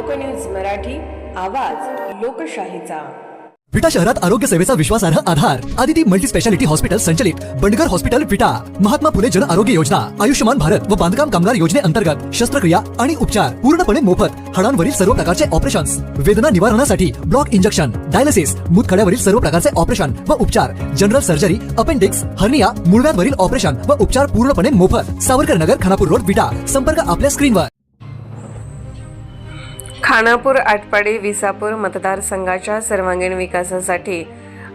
लोकन्यूज मराठी, आवाज लोकशाहीचा। विटा शहरात आरोग्य सेवेचा विश्वासार्ह आधार आदिती मल्टी स्पेशालिटी हॉस्पिटल संचलित बंडगर हॉस्पिटल विटा, महात्मा फुले जन आरोग्य योजना, आयुष्यमान भारत व बांधकाम कामगार योजनेअंतर्गत शस्त्रक्रिया आणि उपचार पूर्णपणे मोफत, हाडांवरील सर्व प्रकारचे ऑपरेशन्स, वेदना निवारणासाठी ब्लॉक इंजेक्शन, डायलिसिस, मूतखड्यावरील सर्व प्रकारचे ऑपरेशन व उपचार, जनरल सर्जरी, अपेंडिक्स, हर्निया, मूळव्याधवरील ऑपरेशन व उपचार पूर्णपणे मोफत। सावरकर नगर, खानापूर रोड, विटा। संपर्क आपल्या स्क्रीनवर। खानापूर, आटपाडी, विसापूर मतदारसंघाच्या सर्वांगीण विकासासाठी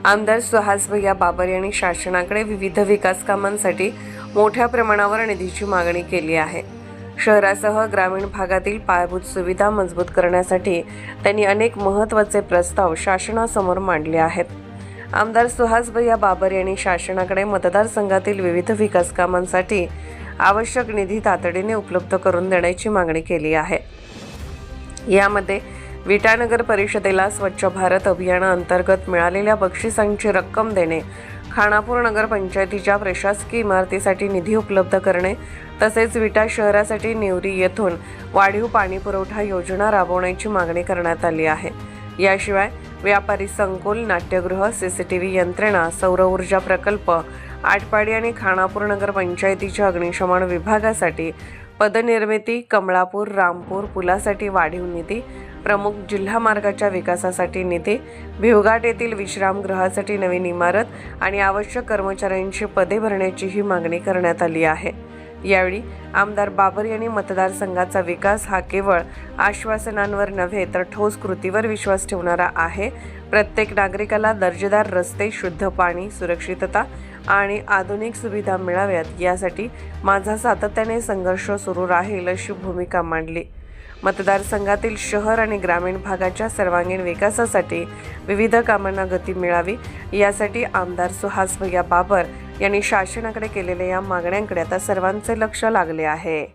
आमदार सुहास भैया बाबर यांनी शासनाकडे विविध विकास कामांसाठी मोठ्या प्रमाणावर निधीची मागणी केली आहे। शहरासह ग्रामीण भागातील पायाभूत सुविधा मजबूत करण्यासाठी त्यांनी अनेक महत्त्वाचे प्रस्ताव शासनासमोर मांडले आहेत। आमदार सुहास भैया बाबर यांनी शासनाकडे मतदारसंघातील विविध विकास कामांसाठी आवश्यक निधी तातडीने उपलब्ध करून देण्याची मागणी केली आहे। यामध्ये विटा नगर परिषदेला स्वच्छ भारत अभियानाअंतर्गत मिळालेल्या बक्षिसांची रक्कम देणे, खानापूर नगर पंचायतीच्या प्रशासकीय इमारतीसाठी निधी उपलब्ध करणे, तसेच विटा शहरासाठी नेवरी येथून वाढीव पाणी पुरवठा योजना राबवण्याची मागणी करण्यात आली आहे। याशिवाय व्यापारी संकुल, नाट्यगृह, सीसीटीव्ही यंत्रणा, सौर ऊर्जा प्रकल्प, आटपाडी आणि खानापूर नगर पंचायतीच्या अग्निशमन विभागासाठी पदनिर्मिती, कमळापूर, रामपूर पुलासाठी वाढीव निधी, प्रमुख जिल्हा मार्गाच्या विकासासाठी निधी, भिवघाट येथील विश्रामगृहासाठी नवीन इमारत आणि आवश्यक कर्मचाऱ्यांची पदे भरण्याचीही मागणी करण्यात आली आहे। यावेळी आमदार बाबर यांनी मतदारसंघाचा विकास हा केवळ आश्वासनांवर नव्हे तर ठोस कृतीवर विश्वास ठेवणारा आहे। प्रत्येक नागरिकाला दर्जेदार रस्ते, शुद्ध पाणी, सुरक्षितता आणि आधुनिक सुविधा मिळाव्यात यासाठी माझा सातत्याने संघर्ष सुरू राहील अशी भूमिका मांडली। मतदारसंघातील शहर आणि ग्रामीण भागाच्या सर्वांगीण विकासासाठी विविध कामांना गती मिळावी यासाठी आमदार सुहास भैया बाबर यांनी शासनाकडे केलेल्या या मागण्यांकडे आता सर्वांचे लक्ष लागले आहे।